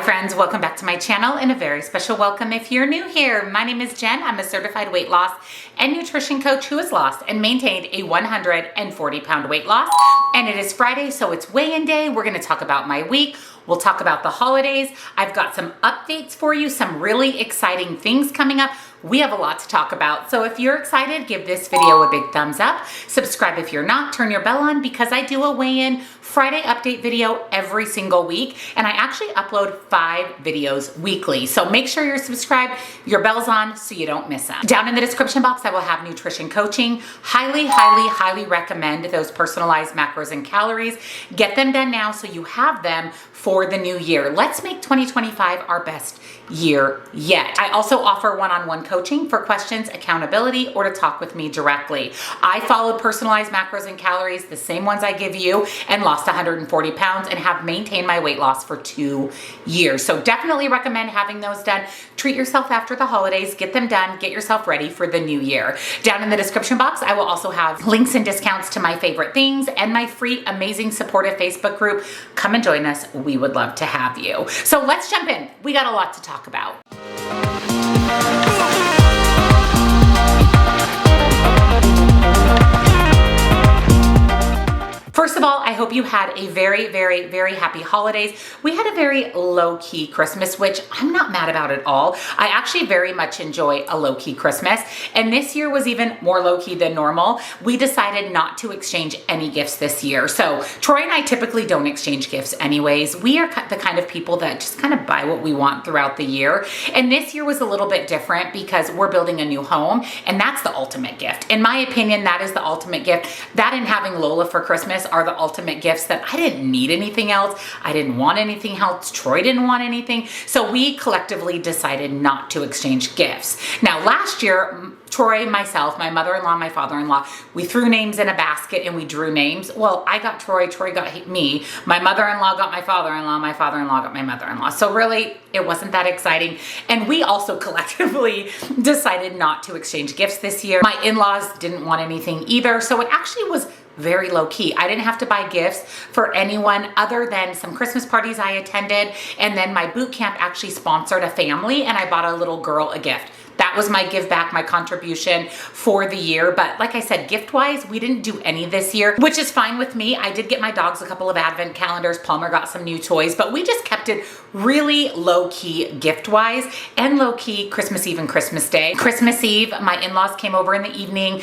friends, welcome back to my channel and a very special welcome if you're new here. My name is Jen. I'm a certified weight loss and nutrition coach who has lost and maintained a 140-pound weight loss. And it is Friday, so it's weigh-in day. We're gonna talk about my week. We'll talk about the holidays. I've got some updates for you, some really exciting things coming up. We have a lot to talk about. So if you're excited, give this video a big thumbs up. Subscribe if you're not, turn your bell on because I do a weigh-in Friday update video every single week. And I actually upload 5 videos weekly. So make sure you're subscribed, your bell's on so you don't miss them. Down in the description box, I will have nutrition coaching. Highly recommend those personalized macros and calories. Get them done now so you have them for the new year. Let's make 2025 our best year yet. I also offer one-on-one coaching for questions, accountability, or to talk with me directly. I followed personalized macros and calories, the same ones I give you, and lost 140 pounds and have maintained my weight loss for 2 years. So definitely recommend having those done. Treat yourself after the holidays, get them done, get yourself ready for the new year. Down in the description box, I will also have links and discounts to my favorite things and my free, amazing, supportive Facebook group. Come and join us. We would love to have you. So let's jump in. We got a lot to talk about. First of all, I hope you had a very happy holidays. We had a very low-key Christmas, which I'm not mad about at all. I actually very much enjoy a low-key Christmas, and this year was even more low-key than normal. We decided not to exchange any gifts this year. So Troy and I typically don't exchange gifts anyways. We are the kind of people that just kind of buy what we want throughout the year. And this year was a little bit different because we're building a new home, and that's the ultimate gift. In my opinion, that is the ultimate gift. That and having Lola for Christmas are the ultimate gifts that I didn't need anything else. I didn't want anything else. Troy didn't want anything. So we collectively decided not to exchange gifts. Now last year, Troy, myself, my mother-in-law, my father-in-law, we threw names in a basket and we drew names. Well, I got Troy, Troy got me, my mother-in-law got my father-in-law, my father-in-law got my mother-in-law. So really, it wasn't that exciting. And we also collectively decided not to exchange gifts this year. My in-laws didn't want anything either. So it actually was very low key. I didn't have to buy gifts for anyone other than some Christmas parties I attended. And then my boot camp actually sponsored a family and I bought a little girl a gift. That was my give back, my contribution for the year. But like I said, gift wise, we didn't do any this year, which is fine with me. I did get my dogs a couple of advent calendars. Palmer got some new toys, but we just kept it really low key gift wise and low key Christmas Eve and Christmas Day. Christmas Eve, my in-laws came over in the evening.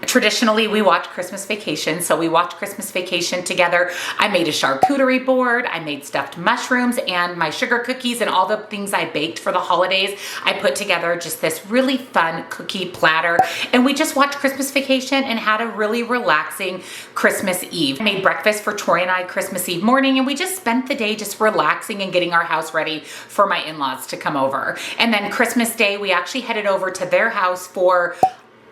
Traditionally, we watch Christmas Vacation, so we watched Christmas Vacation together. I made a charcuterie board, I made stuffed mushrooms and my sugar cookies and all the things I baked for the holidays. I put together just this really fun cookie platter and we just watched Christmas Vacation and had a really relaxing Christmas Eve. I made breakfast for Troy and I Christmas Eve morning and we just spent the day just relaxing and getting our house ready for my in-laws to come over. And then Christmas Day, we actually headed over to their house for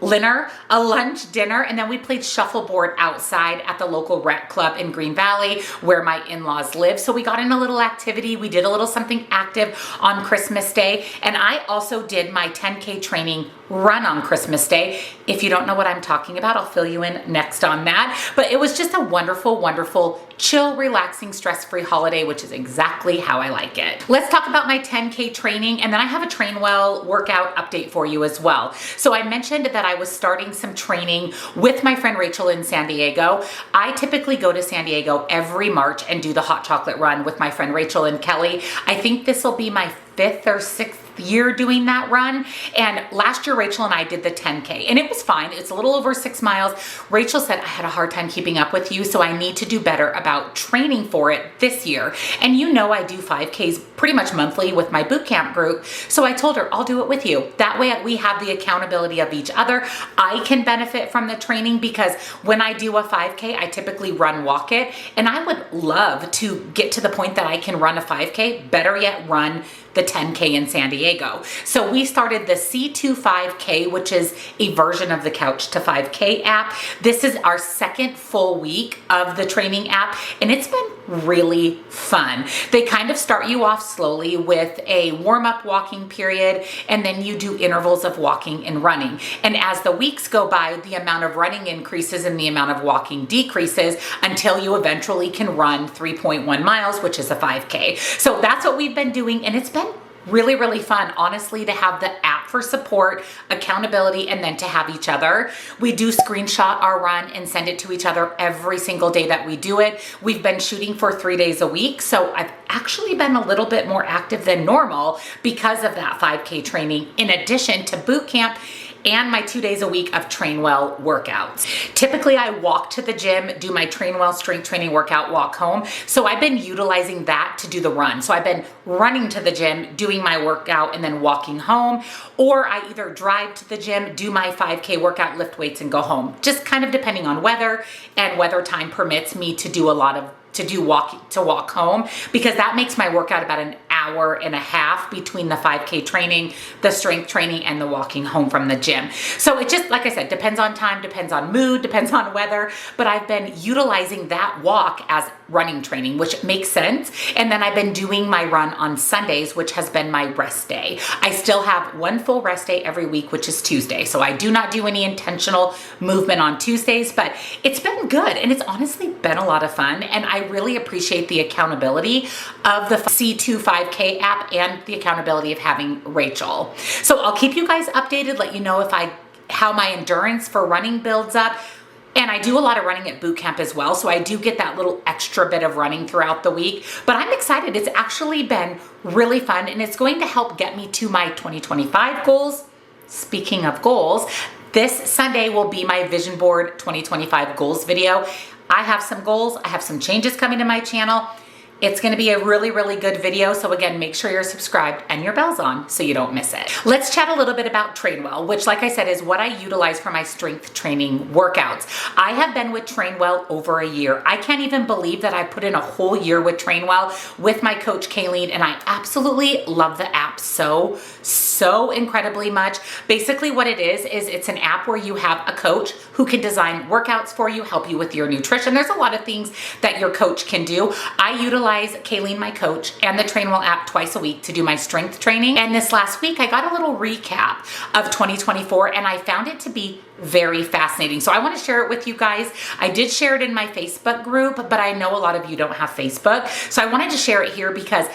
a lunch, dinner, and then we played shuffleboard outside at the local rec club in Green Valley where my in-laws live. So we got in a little activity. We did a little something active on Christmas Day. And I also did my 10K training run on Christmas Day. If you don't know what I'm talking about, I'll fill you in next on that. But it was just a wonderful, chill, relaxing, stress-free holiday, which is exactly how I like it. Let's talk about my 10K training, and then I have a Trainwell workout update for you as well. So I mentioned that I was starting some training with my friend Rachel in San Diego. I typically go to San Diego every March and do the hot chocolate run with my friend Rachel and Kelly. I think this will be my 5th or 6th year doing that run. And last year, Rachel and I did the 10K and it was fine. It's a little over 6 miles. Rachel said, I had a hard time keeping up with you, so I need to do better about training for it this year. And you know, I do 5Ks pretty much monthly with my boot camp group. So I told her, I'll do it with you. That way we have the accountability of each other. I can benefit from the training because when I do a 5K, I typically walk it. And I would love to get to the point that I can run a 5K, better yet run the 10K in San Diego. So we started the C2 5K, which is a version of the Couch to 5K app. This is our 2nd full week of the training app, and it's been really fun. They kind of start you off slowly with a warm-up walking period, and then you do intervals of walking and running. And as the weeks go by, the amount of running increases and the amount of walking decreases until you eventually can run 3.1 miles, which is a 5K. So that's what we've been doing, and it's been really, really fun, honestly, to have the app for support, accountability, and then to have each other. We do screenshot our run and send it to each other every single day that we do it. We've been shooting for 3 days a week, so I've actually been a little bit more active than normal because of that 5K training, in addition to boot camp and my 2 days a week of Trainwell workouts. Typically, I walk to the gym, do my Trainwell strength training workout, walk home. So I've been utilizing that to do the run. So I've been running to the gym, doing my workout, and then walking home. Or I either drive to the gym, do my 5K workout, lift weights, and go home. Just kind of depending on weather, and whether time permits me to do walk home, because that makes my workout about an hour and a half between the 5K training, the strength training, and the walking home from the gym. So it just, like I said, depends on time, depends on mood, depends on weather, but I've been utilizing that walk as running training, which makes sense. And then I've been doing my run on Sundays, which has been my rest day. I still have one full rest day every week, which is Tuesday. So I do not do any intentional movement on Tuesdays, but it's been good. And it's honestly been a lot of fun. And I really appreciate the accountability of the C2 5K app and the accountability of having Rachel. So I'll keep you guys updated, let you know how my endurance for running builds up. And I do a lot of running at boot camp as well, so I do get that little extra bit of running throughout the week. But I'm excited. It's actually been really fun, and it's going to help get me to my 2025 goals. Speaking of goals, this Sunday will be my Vision Board 2025 goals video. I have some goals. I have some changes coming to my channel. It's going to be a really, really good video. So again, make sure you're subscribed and your bell's on so you don't miss it. Let's chat a little bit about Trainwell, which, like I said, is what I utilize for my strength training workouts. I have been with Trainwell over a year. I can't even believe that I put in a whole year with Trainwell with my coach, Clayton, and I absolutely love the app so incredibly much. Basically what it is it's an app where you have a coach who can design workouts for you, help you with your nutrition. There's a lot of things that your coach can do. I utilize Kayleen, my coach, and the Trainwell app twice a week to do my strength training. And this last week, I got a little recap of 2024, and I found it to be very fascinating. So I want to share it with you guys. I did share it in my Facebook group, but I know a lot of you don't have Facebook. So I wanted to share it here because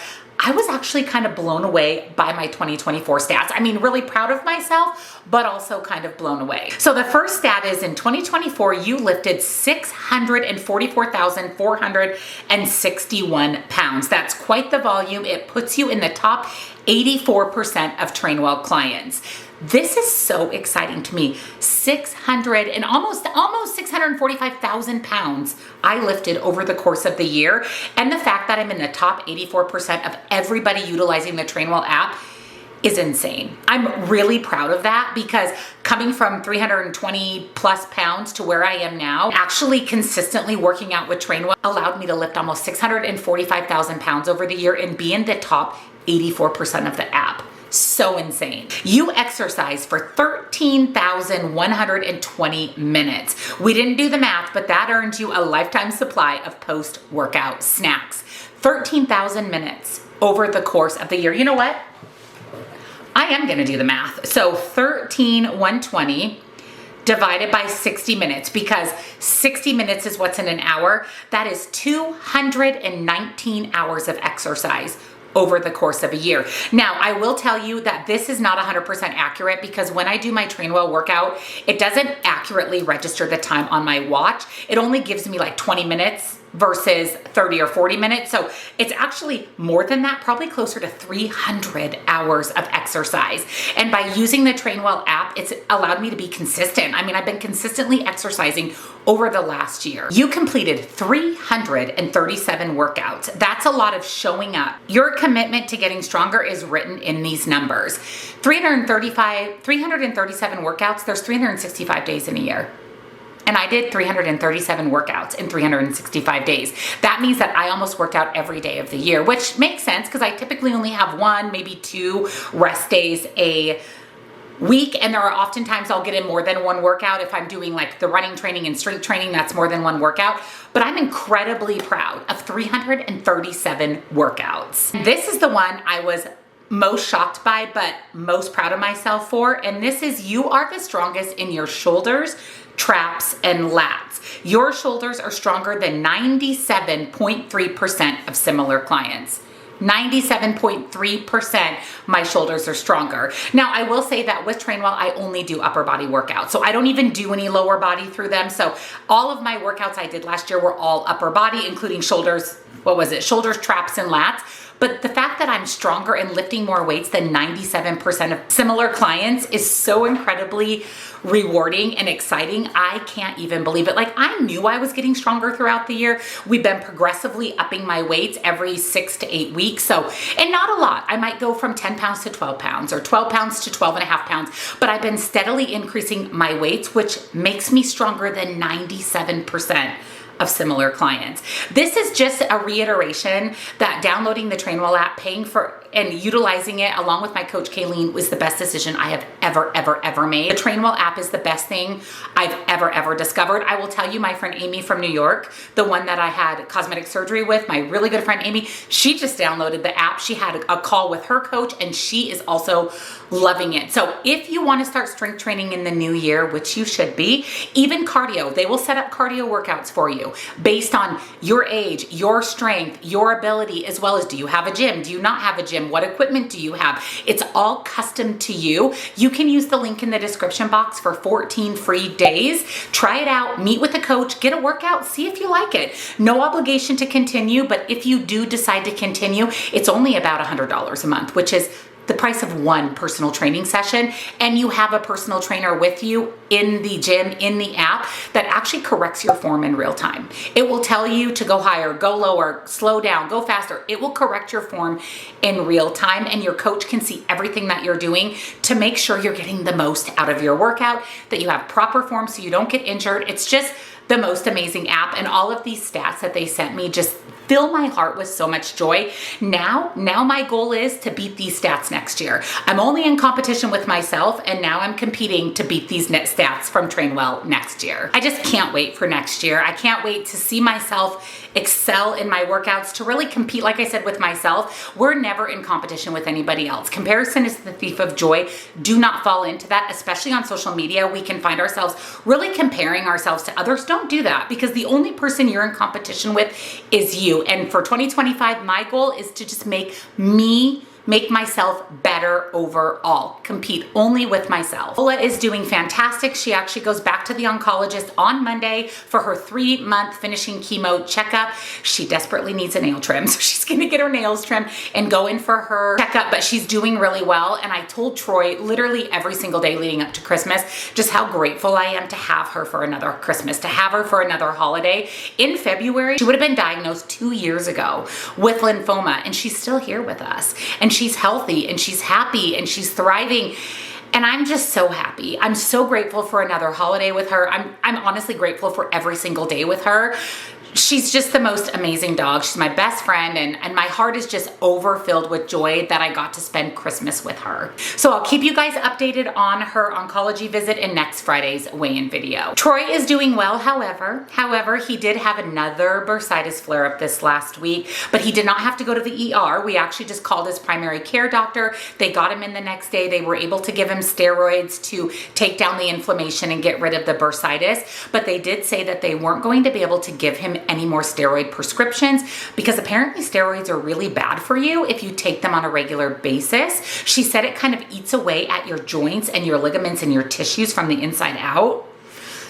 I was actually kind of blown away by my 2024 stats. I mean, really proud of myself, but also kind of blown away. So the first stat is in 2024, you lifted 644,461 pounds. That's quite the volume. It puts you in the top 84% of Trainwell clients. This is so exciting to me. Almost 645,000 pounds I lifted over the course of the year. And the fact that I'm in the top 84% of everybody utilizing the Trainwell app is insane. I'm really proud of that because coming from 320 plus pounds to where I am now, actually consistently working out with Trainwell allowed me to lift almost 645,000 pounds over the year and be in the top 84% of the app. So insane. You exercise for 13,120 minutes. We didn't do the math, but that earns you a lifetime supply of post-workout snacks. 13,000 minutes over the course of the year. You know what? I am going to do the math. So 13,120 divided by 60 minutes, because 60 minutes is what's in an hour. That is 219 hours of exercise over the course of a year. Now, I will tell you that this is not 100% accurate because when I do my Trainwell workout, it doesn't accurately register the time on my watch. It only gives me like 20 minutes versus 30 or 40 minutes. So it's actually more than that, probably closer to 300 hours of exercise. And by using the Trainwell app, it's allowed me to be consistent. I mean, I've been consistently exercising over the last year. You completed 337 workouts. That's a lot of showing up. Your commitment to getting stronger is written in these numbers. 337 workouts, there's 365 days in a year. And I did 337 workouts in 365 days. That means that I almost worked out every day of the year, which makes sense because I typically only have one, maybe two rest days a week, and there are oftentimes I'll get in more than one workout. If I'm doing like the running training and strength training, that's more than one workout. But I'm incredibly proud of 337 workouts. This is the one I was most shocked by, but most proud of myself for. And this is, you are the strongest in your shoulders, traps, and lats. Your shoulders are stronger than 97.3% of similar clients. 97.3% my shoulders are stronger. Now, I will say that with Trainwell, I only do upper body workouts. So I don't even do any lower body through them. So all of my workouts I did last year were all upper body, including shoulders, what was it? Shoulders, traps, and lats. But the fact that I'm stronger and lifting more weights than 97% of similar clients is so incredibly rewarding and exciting. I can't even believe it. Like, I knew I was getting stronger throughout the year. We've been progressively upping my weights every 6 to 8 weeks. So, and not a lot. I might go from 10 pounds to 12 pounds or 12 pounds to 12 and a half pounds, but I've been steadily increasing my weights, which makes me stronger than 97% of similar clients. This is just a reiteration that downloading the Trainwell app, paying for and utilizing it along with my coach Kayleen was the best decision I have ever made. The Trainwell app is the best thing I've ever discovered. I will tell you, my friend Amy from New York, the one that I had cosmetic surgery with, my really good friend Amy, she just downloaded the app. She had a call with her coach and she is also loving it. So if you want to start strength training in the new year, which you should be, even cardio, they will set up cardio workouts for you based on your age, your strength, your ability, as well as do you have a gym? Do you not have a gym? What equipment do you have? It's all custom to you. You can use the link in the description box for 14 free days. Try it out, meet with a coach, get a workout, see if you like it. No obligation to continue, but if you do decide to continue, it's only about $100 a month, which is the price of one personal training session, and you have a personal trainer with you in the gym, in the app, that actually corrects your form in real time. It will tell you to go higher, go lower, slow down, go faster. It will correct your form in real time, and your coach can see everything that you're doing to make sure you're getting the most out of your workout, that you have proper form so you don't get injured. It's just the most amazing app, and all of these stats that they sent me just fill my heart with so much joy. Now my goal is to beat these stats next year. I'm only in competition with myself, and now I'm competing to beat these net stats from Trainwell next year. I just can't wait for next year. I can't wait to see myself excel in my workouts, to really compete, like I said, with myself. We're never in competition with anybody else. Comparison is the thief of joy. Do not fall into that, especially on social media. We can find ourselves really comparing ourselves to others. Don't do that, because the only person you're in competition with is you. And for 2025, my goal is to just make myself better overall. Compete only with myself. Ola is doing fantastic. She actually goes back to the oncologist on Monday for her 3-month finishing chemo checkup. She desperately needs a nail trim, so she's gonna get her nails trimmed and go in for her checkup, but she's doing really well. And I told Troy literally every single day leading up to Christmas just how grateful I am to have her for another Christmas, to have her for another holiday. In February, she would have been diagnosed 2 years ago with lymphoma, and she's still here with us. And she's healthy and she's happy and she's thriving. And I'm just so happy. I'm so grateful for another holiday with her. I'm honestly grateful for every single day with her. She's just the most amazing dog. She's my best friend, and my heart is just overfilled with joy that I got to spend Christmas with her. So I'll keep you guys updated on her oncology visit in next Friday's weigh-in video. Troy is doing well, however, he did have another bursitis flare-up this last week, but he did not have to go to the ER. We actually just called his primary care doctor. They got him in the next day. They were able to give him steroids to take down the inflammation and get rid of the bursitis, but they did say that they weren't going to be able to give him any more steroid prescriptions, because apparently steroids are really bad for you if you take them on a regular basis. She said it kind of eats away at your joints and your ligaments and your tissues from the inside out.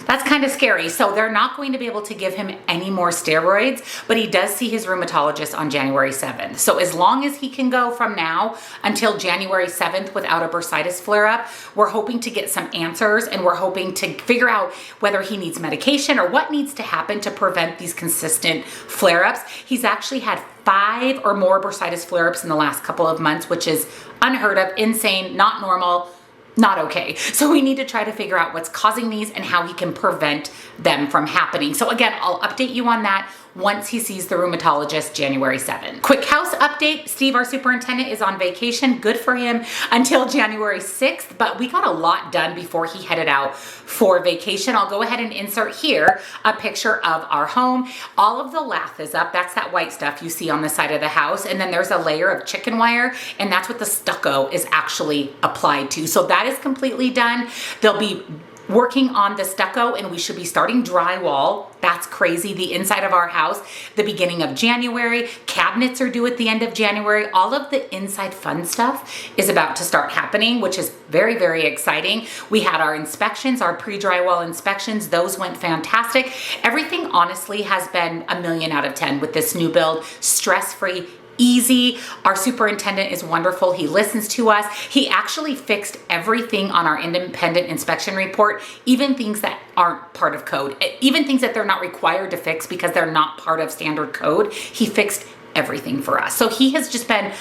That's kind of scary. So they're not going to be able to give him any more steroids, but he does see his rheumatologist on January 7th. So as long as he can go from now until January 7th without a bursitis flare-up, we're hoping to get some answers, and we're hoping to figure out whether he needs medication or what needs to happen to prevent these consistent flare-ups. He's actually had 5 or more bursitis flare-ups in the last couple of months, which is unheard of, insane, not normal. not okay. So we need to try to figure out what's causing these and how he can prevent them from happening. So again, I'll update you on that once he sees the rheumatologist January 7th. Quick house update. Steve, our superintendent, is on vacation. Good for him until January 6th, but we got a lot done before he headed out for vacation. I'll go ahead and insert here a picture of our home. All of the lath is up. That's that white stuff you see on the side of the house. And then there's a layer of chicken wire, and that's what the stucco is actually applied to. So that is completely done. They'll be working on the stucco, and we should be starting drywall. That's crazy. The inside of our house, the beginning of January. Cabinets are due at the end of January. All of the inside fun stuff is about to start happening, which is very, very exciting. We had our inspections, our pre-drywall inspections. Those went fantastic. Everything honestly has been a 10 out of 10 with this new build. Stress-free, easy. Our superintendent is wonderful. He listens to us. He actually fixed everything on our independent inspection report, even things that aren't part of code, even things that they're not required to fix because they're not part of standard code. He fixed everything for us. So he has just been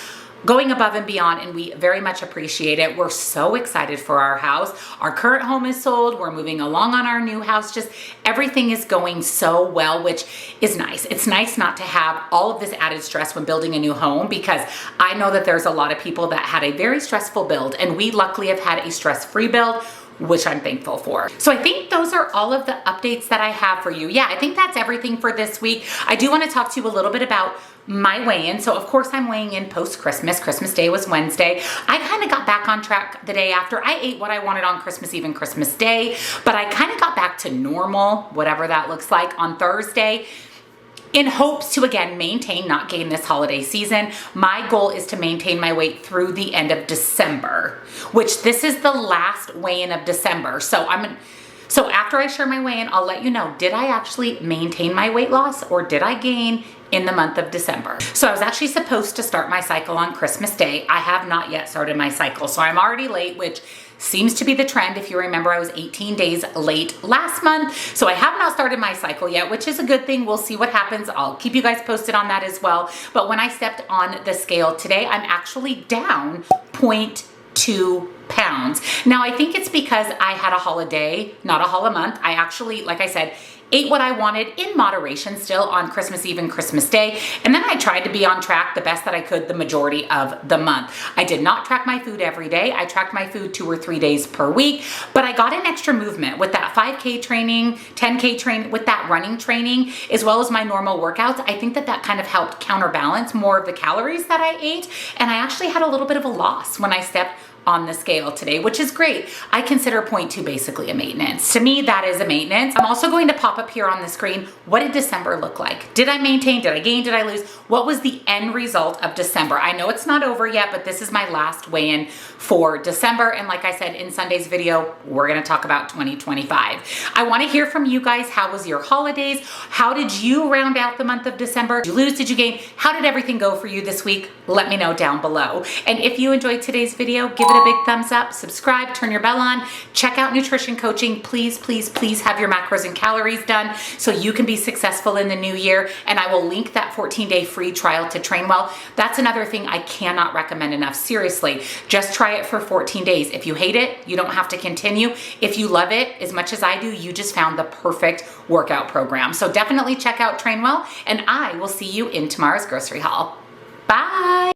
going above and beyond, and we very much appreciate it. We're so excited for our house. Our current home is sold. We're moving along on our new house. Just everything is going so well, which is nice. It's nice not to have all of this added stress when building a new home, because I know that there's a lot of people that had a very stressful build, and we luckily have had a stress-free build, which I'm thankful for. So I think those are all of the updates that I have for you. Yeah, I think that's everything for this week. I do want to talk to you a little bit about my weigh-in. So of course I'm weighing in post-Christmas. Christmas Day was Wednesday. I kind of got back on track the day after. I ate what I wanted on Christmas Eve and Christmas Day, but I kind of got back to normal, whatever that looks like, on Thursday, in hopes to, again, maintain, not gain this holiday season. My goal is to maintain my weight through the end of December, which this is the last weigh-in of December. So after I share my weigh-in, I'll let you know, did I actually maintain my weight loss or did I gain in the month of December? So I was actually supposed to start my cycle on Christmas Day. I have not yet started my cycle, so I'm already late, which seems to be the trend. If you remember, I was 18 days late last month, so I have not started my cycle yet, which is a good thing. We'll see what happens. I'll keep you guys posted on that as well. But when I stepped on the scale today, I'm actually down 0.2 pounds. Now, I think it's because I had a holiday, not a holiday month. I actually, like I said, ate what I wanted in moderation still on Christmas Eve and Christmas Day. And then I tried to be on track the best that I could the majority of the month. I did not track my food every day. I tracked my food 2 or 3 days per week, but I got an extra movement with that 5K training, 10K training, with that running training, as well as my normal workouts. I think that that kind of helped counterbalance more of the calories that I ate. And I actually had a little bit of a loss when I stepped on the scale today, which is great. I consider 0.2 basically a maintenance. To me, that is a maintenance. I'm also going to pop up here on the screen, what did December look like? Did I maintain? Did I gain? Did I lose? What was the end result of December? I know it's not over yet, but this is my last weigh-in for December. And like I said in Sunday's video, we're going to talk about 2025. I want to hear from you guys. How was your holidays? How did you round out the month of December? Did you lose? Did you gain? How did everything go for you this week? Let me know down below. And if you enjoyed today's video, give it a big thumbs up, subscribe, turn your bell on, check out nutrition coaching. Please, please, please have your macros and calories done so you can be successful in the new year. And I will link that 14-day free trial to Trainwell. That's another thing I cannot recommend enough. Seriously, just try it for 14 days. If you hate it, you don't have to continue. If you love it as much as I do, you just found the perfect workout program. So definitely check out Trainwell, and I will see you in tomorrow's grocery haul. Bye.